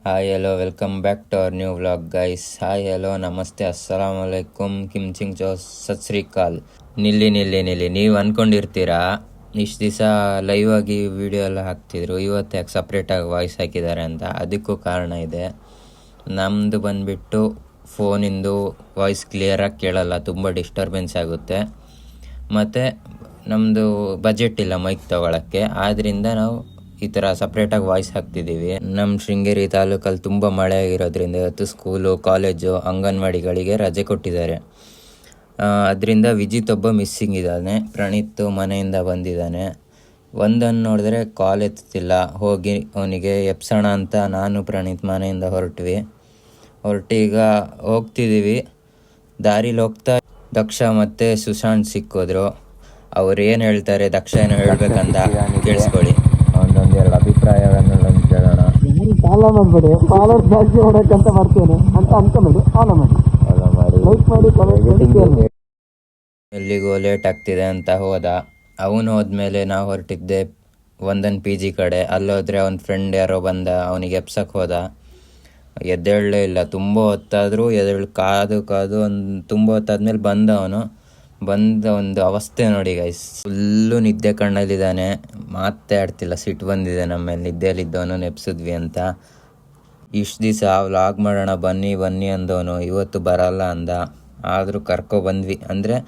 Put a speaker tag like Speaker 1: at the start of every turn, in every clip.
Speaker 1: Hi hello welcome back to our new vlog guys. Hi hello ನಮಸ್ತೆ ಅಸ್ಸಲಾಮ್ ಅಲೈಕುಮ್ Kim Ching ಜೋ ಸತ್ ಶ್ರೀ ಕಾಲ್. ನಿಲ್ಲಿ ನೀವು ಅಂದ್ಕೊಂಡಿರ್ತೀರಾ ಇಷ್ಟು ದಿವಸ ಲೈವ್ ಆಗಿ ವಿಡಿಯೋ ಎಲ್ಲ ಹಾಕ್ತಿದ್ರು, ಇವತ್ತು ಯಾಕೆ ಸಪ್ರೇಟಾಗಿ ವಾಯ್ಸ್ ಹಾಕಿದ್ದಾರೆ ಅಂತ. ಅದಕ್ಕೂ ಕಾರಣ ಇದೆ. ನಮ್ಮದು ಬಂದುಬಿಟ್ಟು ಫೋನಿಂದು ವಾಯ್ಸ್ ಕ್ಲಿಯರಾಗಿ ಕೇಳಲ್ಲ, ತುಂಬ ಡಿಸ್ಟರ್ಬೆನ್ಸ್ ಆಗುತ್ತೆ. ಮತ್ತು ನಮ್ಮದು ಬಜೆಟ್ ಇಲ್ಲ ಮೈಕ್ ತೊಗೊಳಕ್ಕೆ, ಆದ್ದರಿಂದ ನಾವು ಈ ಥರ ಸಪ್ರೇಟಾಗಿ ವಾಯ್ಸ್ ಹಾಕ್ತಿದ್ದೀವಿ. ನಮ್ಮ ಶೃಂಗೇರಿ ತಾಲೂಕಲ್ಲಿ ತುಂಬ ಮಳೆ ಆಗಿರೋದ್ರಿಂದ ಇವತ್ತು ಸ್ಕೂಲು, ಕಾಲೇಜು, ಅಂಗನವಾಡಿಗಳಿಗೆ ರಜೆ ಕೊಟ್ಟಿದ್ದಾರೆ. ಅದರಿಂದ ವಿಜಿತ್ ಒಬ್ಬ ಮಿಸ್ಸಿಂಗ್ ಇದ್ದಾನೆ. ಪ್ರಣೀತ್ ಮನೆಯಿಂದ ಬಂದಿದ್ದಾನೆ. ಒಂದನ್ನು ನೋಡಿದ್ರೆ ಕಾಲ್ ಎತ್ತಿಲ್ಲ. ಹೋಗಿ ಅವನಿಗೆ ಎಪ್ಸೋಣ ಅಂತ ನಾನು ಪ್ರಣೀತ್ ಮನೆಯಿಂದ ಹೊರಟೀಗ ಹೋಗ್ತಿದ್ದೀವಿ. ದಾರಿಲಿ ಹೋಗ್ತಾ ದಕ್ಷ ಮತ್ತು ಸುಶಾಂತ್ ಸಿಕ್ಕಿದ್ರು. ಅವ್ರು ಏನು ಹೇಳ್ತಾರೆ, ದಕ್ಷ ಏನು ಹೇಳ್ಬೇಕಂತ ಕೇಳಿಸ್ಕೊಳ್ಳಿ. ಒಂದೊಂದೆರಡು ಅಭಿಪ್ರಾಯವನ್ನು ಕೇಳೋಣ.
Speaker 2: ಫಾಲೋ ಮಾಡಬೇಡಿ, ಫಾಲೋವರ್ಸ್ ಜಾಸ್ತಿ ಮಾಡೋಕ್ಕಂತ ಮಾಡ್ತೇನೆ ಅಂತ ಅನ್ಕೊಂಬೇಡಿ. ಫಾಲೋ ಮಾಡಿ, ಲೈಕ್ ಮಾಡಿ, ಕಮೆಂಟ್ ಮಾಡಿ.
Speaker 1: ಎಲ್ಲಿಗೋ ಲೇಟ್ ಆಗ್ತಿದೆ ಅಂತ ಹೋದ. ಅವನು ಹೋದ್ಮೇಲೆ ನಾವು ಹೊರಟಿದ್ದೆ ಒಂದನ್ ಪಿ ಜಿ ಕಡೆ. ಅಲ್ಲೋದ್ರೆ ಅವನ ಫ್ರೆಂಡ್ ಯಾರೋ ಬಂದ, ಅವನಿಗೆ ಎಪ್ಸಕ್ಕೆ ಹೋದ. ಎದ್ದೇಳಲೇ ಇಲ್ಲ. ತುಂಬ ಹೊತ್ತಾದರೂ ಕಾದು ತುಂಬ ಹೊತ್ತಾದ್ಮೇಲೆ ಬಂದ ಒಂದು ಅವಸ್ಥೆ ನೋಡಿ ಗೈಸ್. ಫುಲ್ಲು ನಿದ್ದೆ ಕಣ್ಣಲ್ಲಿದ್ದಾನೆ, ಮಾತಾಡ್ತಿಲ್ಲ. ಸಿಟ್ಟು ಬಂದಿದೆ ನಮ್ಮ ಮೇಲೆ. ನಿದ್ದೆಯಲ್ಲಿದ್ದವನು ನೆಪ್ಸಿದ್ವಿ ಅಂತ. ಇಷ್ಟು ದಿವಸ ವ್ಲಾಗ್ ಮಾಡೋಣ ಬನ್ನಿ ಅಂದವನು ಇವತ್ತು ಬರಲ್ಲ ಅಂದ. ಆದರೂ ಬಂದ್ವಿ. ಅಂದರೆ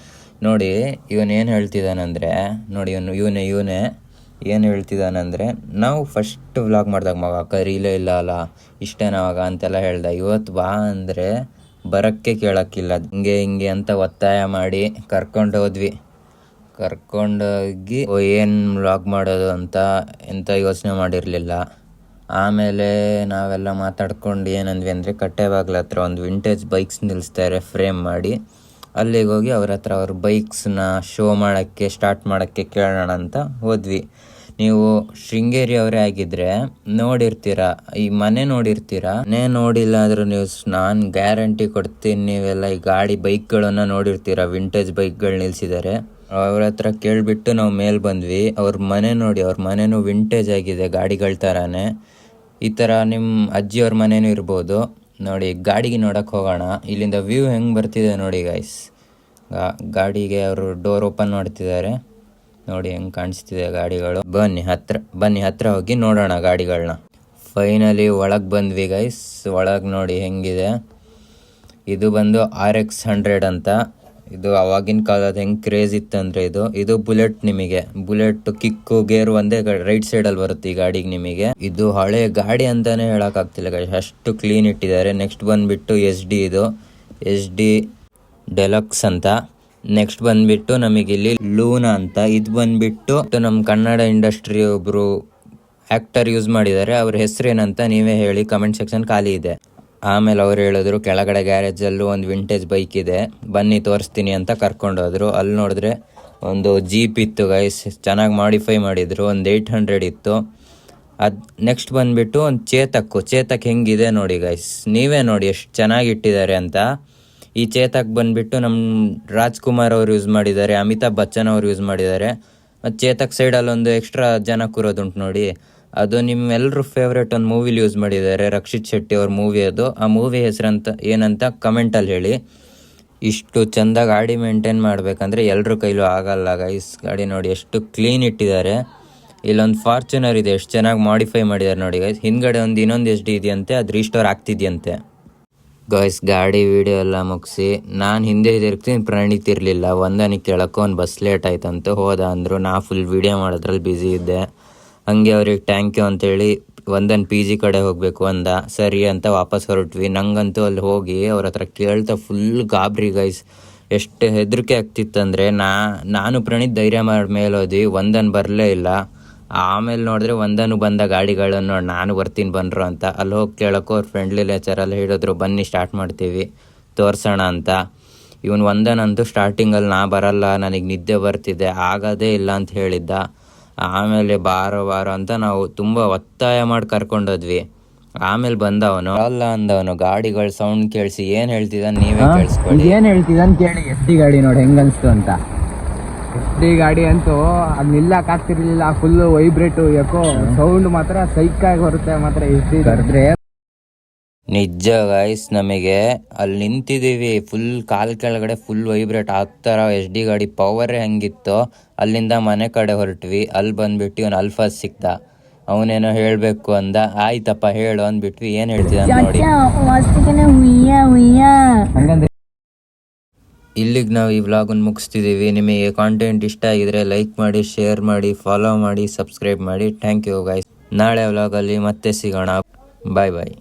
Speaker 1: ನೋಡಿ ಇವನೇನು ಹೇಳ್ತಿದ್ದಾನಂದರೆ, ನೋಡಿ ಇವನೇ ಏನು ಹೇಳ್ತಿದ್ದಾನಂದರೆ, ನಾವು ಫಸ್ಟ್ ವ್ಲಾಗ್ ಮಾಡಿದಾಗ ಮಗ ಕರೀಲೇ ಇಲ್ಲ ಅಲ್ಲ, ಇಷ್ಟೇನವಾಗ ಅಂತೆಲ್ಲ ಹೇಳ್ದ. ಇವತ್ತು ಬಾ ಅಂದರೆ ಬರೋಕ್ಕೆ ಕೇಳೋಕ್ಕಿಲ್ಲ. ಹಿಂಗೆ ಅಂತ ಒತ್ತಾಯ ಮಾಡಿ ಕರ್ಕೊಂಡೋಗಿ ಏನು ವ್ಲಾಗ್ ಮಾಡೋದು ಅಂತ ಎಂಥ ಯೋಚನೆ ಮಾಡಿರಲಿಲ್ಲ. ಆಮೇಲೆ ನಾವೆಲ್ಲ ಮಾತಾಡ್ಕೊಂಡು ಏನಂದ್ವಿ ಅಂದರೆ, ಕಟ್ಟೆಬಾಗ್ಲ ಹತ್ರ ಒಂದು ವಿಂಟೇಜ್ ಬೈಕ್ಸ್ ನಿಲ್ಲಿಸ್ತಾರೆ ಫ್ರೇಮ್ ಮಾಡಿ. ಅಲ್ಲಿಗೆ ಹೋಗಿ ಅವ್ರ ಹತ್ರ ಅವ್ರ ಬೈಕ್ಸ್ನ ಶೋ ಮಾಡೋಕ್ಕೆ ಸ್ಟಾರ್ಟ್ ಮಾಡೋಕ್ಕೆ ಕೇಳೋಣ ಅಂತ ಹೋದ್ವಿ. ನೀವು ಶೃಂಗೇರಿ ಅವರೇ ಆಗಿದ್ದರೆ ನೋಡಿರ್ತೀರ, ಈ ಮನೆ ನೋಡಿರ್ತೀರ. ನೋಡಿಲ್ಲ ಆದರೂ ನೀವು ನಾನು ಗ್ಯಾರಂಟಿ ಕೊಡ್ತೀನಿ, ನೀವೆಲ್ಲ ಈ ಬೈಕ್ಗಳನ್ನು ನೋಡಿರ್ತೀರ. ವಿಂಟೇಜ್ ಬೈಕ್ಗಳು ನಿಲ್ಲಿಸಿದ್ದಾರೆ. ಅವ್ರ ಹತ್ರ ಕೇಳಿಬಿಟ್ಟು ನಾವು ಮೇಲೆ ಬಂದ್ವಿ. ಅವ್ರ ಮನೆ ನೋಡಿ, ಅವ್ರ ಮನೆಯೂ ವಿಂಟೇಜ್ ಆಗಿದೆ ಗಾಡಿಗಳ ಥರನೇ. ಈ ಥರ ನಿಮ್ಮ ಅಜ್ಜಿಯವ್ರ ಮನೆಯೂ ಇರ್ಬೋದು. ನೋಡಿ ಗಾಡಿಗೆ ನೋಡೋಕೆ ಹೋಗೋಣ. ಇಲ್ಲಿಂದ ವ್ಯೂ ಹೆಂಗೆ ಬರ್ತಿದೆ ನೋಡಿ ಗೈಸ್. ಗಾಡಿಗೆ ಅವರು ಡೋರ್ ಓಪನ್ ಮಾಡ್ತಿದ್ದಾರೆ. ನೋಡಿ ಹೆಂಗೆ ಕಾಣಿಸ್ತಿದೆ ಗಾಡಿಗಳು. ಬನ್ನಿ ಹತ್ರ ಹೋಗಿ ನೋಡೋಣ ಗಾಡಿಗಳನ್ನ. ಫೈನಲಿ ಒಳಗೆ ಬಂದ್ವಿ ಗೈಸ್. ಒಳಗೆ ನೋಡಿ ಹೆಂಗಿದೆ. ಇದು ಬಂದು RX100 ಅಂತ. ಇದು ಅವಾಗಿನ ಕಾಲದ ಹೆಂಗೆ ಕ್ರೇಜ್ ಇತ್ತಂದರೆ, ಇದು ಬುಲೆಟ್. ನಿಮಗೆ ಬುಲೆಟ್ ಕಿಕ್ಕು ಗೇರು ಒಂದೇ ರೈಟ್ ಸೈಡಲ್ಲಿ ಬರುತ್ತೆ ಈ ಗಾಡಿಗೆ ನಿಮಗೆ. ಇದು ಹಳೆ ಗಾಡಿ ಅಂತಲೇ ಹೇಳೋಕ್ಕಾಗ್ತಿಲ್ಲ ಗೈಸ್, ಅಷ್ಟು ಕ್ಲೀನ್ ಇಟ್ಟಿದ್ದಾರೆ. ನೆಕ್ಸ್ಟ್ ಬಂದುಬಿಟ್ಟು ಇದು SD ಡೆಲಕ್ಸ್ ಅಂತ. ನೆಕ್ಸ್ಟ್ ಬಂದುಬಿಟ್ಟು ನಮಗಿಲ್ಲಿ ಲೂನಾ ಅಂತ. ಇದು ಬಂದುಬಿಟ್ಟು ನಮ್ಮ ಕನ್ನಡ ಇಂಡಸ್ಟ್ರಿ ಒಬ್ಬರು ಆ್ಯಕ್ಟರ್ ಯೂಸ್ ಮಾಡಿದ್ದಾರೆ. ಅವ್ರ ಹೆಸರೇನಂತ ನೀವೇ ಹೇಳಿ, ಕಮೆಂಟ್ ಸೆಕ್ಷನ್ ಖಾಲಿ ಇದೆ. ಆಮೇಲೆ ಅವ್ರು ಹೇಳಿದ್ರು ಕೆಳಗಡೆ ಗ್ಯಾರೇಜಲ್ಲೂ ಒಂದು ವಿಂಟೇಜ್ ಬೈಕ್ ಇದೆ, ಬನ್ನಿ ತೋರಿಸ್ತೀನಿ ಅಂತ ಕರ್ಕೊಂಡೋದ್ರು. ಅಲ್ಲಿ ನೋಡಿದ್ರೆ ಒಂದು ಜೀಪ್ ಇತ್ತು ಗೈಸ್, ಚೆನ್ನಾಗಿ ಮಾಡಿಫೈ ಮಾಡಿದರು. ಒಂದು 800 ಇತ್ತು. ಅದು ನೆಕ್ಸ್ಟ್ ಬಂದುಬಿಟ್ಟು ಒಂದು ಚೇತಕ್ ಹೆಂಗಿದೆ ನೋಡಿ ಗೈಸ್, ನೀವೇ ನೋಡಿ ಎಷ್ಟು ಚೆನ್ನಾಗಿ ಇಟ್ಟಿದ್ದಾರೆ ಅಂತ. ಈ ಚೇತಕ್ ಬಂದುಬಿಟ್ಟು ನಮ್ಮ ರಾಜ್ಕುಮಾರ್ ಅವರು ಯೂಸ್ ಮಾಡಿದ್ದಾರೆ, ಅಮಿತಾಬ್ ಬಚ್ಚನ್ ಅವರು ಯೂಸ್ ಮಾಡಿದ್ದಾರೆ. ಮತ್ತು ಚೇತಕ್ ಸೈಡಲ್ಲಿ ಒಂದು ಎಕ್ಸ್ಟ್ರಾ ಜನ ಕೂರೋದುಂಟು ನೋಡಿ, ಅದು ನಿಮ್ಮೆಲ್ಲರೂ ಫೇವ್ರೇಟ್ ಒಂದು ಮೂವಿಲಿ ಯೂಸ್ ಮಾಡಿದ್ದಾರೆ, ರಕ್ಷಿತ್ ಶೆಟ್ಟಿ ಅವ್ರ ಮೂವಿ ಅದು. ಆ ಮೂವಿ ಹೆಸರಂತ ಏನಂತ ಕಮೆಂಟಲ್ಲಿ ಹೇಳಿ. ಇಷ್ಟು ಚೆಂದ ಗಾಡಿ ಮೇಂಟೈನ್ ಮಾಡಬೇಕಂದ್ರೆ ಎಲ್ಲರ ಕೈಲೂ ಆಗಲ್ಲ ಗೈಸ್. ಗಾಡಿ ನೋಡಿ ಎಷ್ಟು ಕ್ಲೀನ್ ಇಟ್ಟಿದ್ದಾರೆ. ಇಲ್ಲೊಂದು ಫಾರ್ಚುನರ್ ಇದೆ, ಎಷ್ಟು ಚೆನ್ನಾಗಿ ಮಾಡಿಫೈ ಮಾಡಿದ್ದಾರೆ ನೋಡಿ ಗೈಸ್. ಹಿಂದ್ಗಡೆ ಇನ್ನೊಂದು SD ಇದೆಯಂತೆ, ಅದು ರೀಸ್ಟೋರ್ ಆಗ್ತಿದೆಯಂತೆ ಗೈಸ್. ಗಾಡಿ ವಿಡಿಯೋ ಎಲ್ಲ ಮುಗಿಸಿ ನಾನು ಹಿಂದೆ ತಿರ್ಗ್ತೀನಿ, ಪ್ರಣೀತ್ ಇರಲಿಲ್ಲ. ಒಂದನಿಗೆ ಕೇಳೋಕ್ಕೂ ಒಂದು ಬಸ್ ಲೇಟ್ ಆಯ್ತಂತ ಹೋದ ಅಂದರು. ನಾ ಫುಲ್ ವಿಡಿಯೋ ಮಾಡೋದ್ರಲ್ಲಿ ಬ್ಯುಸಿ ಇದ್ದೆ. ಹಂಗೆ ಅವ್ರಿಗೆ ಥ್ಯಾಂಕ್ ಯು ಅಂತೇಳಿ ಒಂದನ್ PG ಕಡೆ ಹೋಗಬೇಕು ಅಂದ. ಸರಿ ಅಂತ ವಾಪಸ್ ಹೊರಟ್ವಿ. ನಂಗಂತೂ ಅಲ್ಲಿ ಹೋಗಿ ಅವ್ರ ಹತ್ರ ಕೇಳ್ತಾ ಫುಲ್ ಗಾಬರಿ ಗೈಸ್. ಎಷ್ಟು ಹೆದರಿಕೆ ಆಗ್ತಿತ್ತಂದರೆ, ನಾನು ಪ್ರಣೀತ್ ಧೈರ್ಯ ಮಾಡಿ ಮೇಲೋದ್ವಿ. ಒಂದನ್ ಬರಲೇ ಇಲ್ಲ. ಆಮೇಲೆ ನೋಡಿದ್ರೆ ಒಂದನ್ನು ಬಂದ ಗಾಡಿಗಳನ್ನು ನೋಡಿ ನಾನು ಬರ್ತೀನಿ ಬನ್ರು ಅಂತ. ಅಲ್ಲಿ ಹೋಗಿ ಕೇಳೋಕ್ಕೂ ಅವ್ರ ಫ್ರೆಂಡ್ಲಿ ನೇಚರಲ್ಲಿ ಹೇಳಿದ್ರು, ಬನ್ನಿ ಸ್ಟಾರ್ಟ್ ಮಾಡ್ತೀವಿ ತೋರಿಸೋಣ ಅಂತ. ಇವನು ಒಂದನಂತೂ ಸ್ಟಾರ್ಟಿಂಗಲ್ಲಿ ನಾ ಬರಲ್ಲ, ನನಗೆ ನಿದ್ದೆ ಬರ್ತಿದೆ, ಆಗೋದೇ ಇಲ್ಲ ಅಂತ ಹೇಳಿದ್ದ. ಆಮೇಲೆ ಬಾರೋ ಅಂತ ನಾವು ತುಂಬ ಒತ್ತಾಯ ಮಾಡಿ ಕರ್ಕೊಂಡೋದ್ವಿ. ಆಮೇಲೆ ಬಂದವನು ಅಲ್ಲ ಅಂದವನು. ಗಾಡಿಗಳ ಸೌಂಡ್ ಕೇಳಿಸಿ ಏನು ಹೇಳ್ತಿದ್ದಾನೆ ನೀವೇ ಕೇಳಿಸ್ಕೊಳ್ಳಿ.
Speaker 2: ಏನು ಹೇಳ್ತಿದ್ದಾನೆ ಕೇಳಿ. SD ಗಾಡಿ ನೋಡಿ ಹೆಂಗೆ ಅನಿಸ್ತು ಅಂತ. SD ಗಾಡಿ ಅಂತೂ ಅದು ನಿಲ್ಲಕ್ಕಾಗ್ತಿರ್ಲಿಲ್ಲ. ಫುಲ್ಲು ವೈಬ್ರೇಟು, ಯಾಕೋ ಸೌಂಡ್ ಮಾತ್ರ ಸೈಕಾಗಿ ಬರುತ್ತೆ ಮಾತ್ರ. SD
Speaker 1: ನಿಜ ಗೈಸ್, ನಮಗೆ ಅಲ್ಲಿ ನಿಂತಿದ್ದೀವಿ, ಫುಲ್ ಕಾಲ್ ಕೆಳಗಡೆ ಫುಲ್ ವೈಬ್ರೇಟ್ ಆಗ್ತಾರ. ಎಸ್ ಡಿ ಗಾಡಿ ಪವರೇ ಹಂಗಿತ್ತು. ಅಲ್ಲಿಂದ ಮನೆ ಕಡೆ ಹೊರಟ್ವಿ. ಅಲ್ಲಿ ಬಂದ್ಬಿಟ್ಟು ಇವನು ಅಲ್ಫಾಸ್ ಸಿಕ್ತ. ಅವನೇನೋ ಹೇಳಬೇಕು ಅಂದ. ಆಯ್ತಪ್ಪ ಹೇಳು ಅಂದ್ಬಿಟ್ವಿ. ಏನು ಹೇಳ್ತಿದ್ದ ನೋಡಿ. ಇಲ್ಲಿಗೆ ನಾವು ಈ ವ್ಲಾಗನ್ನು ಮುಗಿಸ್ತಿದ್ದೀವಿ. ನಿಮಗೆ ಕಾಂಟೆಂಟ್ ಇಷ್ಟ ಆಗಿದ್ರೆ ಲೈಕ್ ಮಾಡಿ, ಶೇರ್ ಮಾಡಿ, ಫಾಲೋ ಮಾಡಿ, ಸಬ್ಸ್ಕ್ರೈಬ್ ಮಾಡಿ. Thank you guys. ನಾಳೆ ವ್ಲಾಗಲ್ಲಿ ಮತ್ತೆ ಸಿಗೋಣ. ಬಾಯ್ ಬಾಯ್.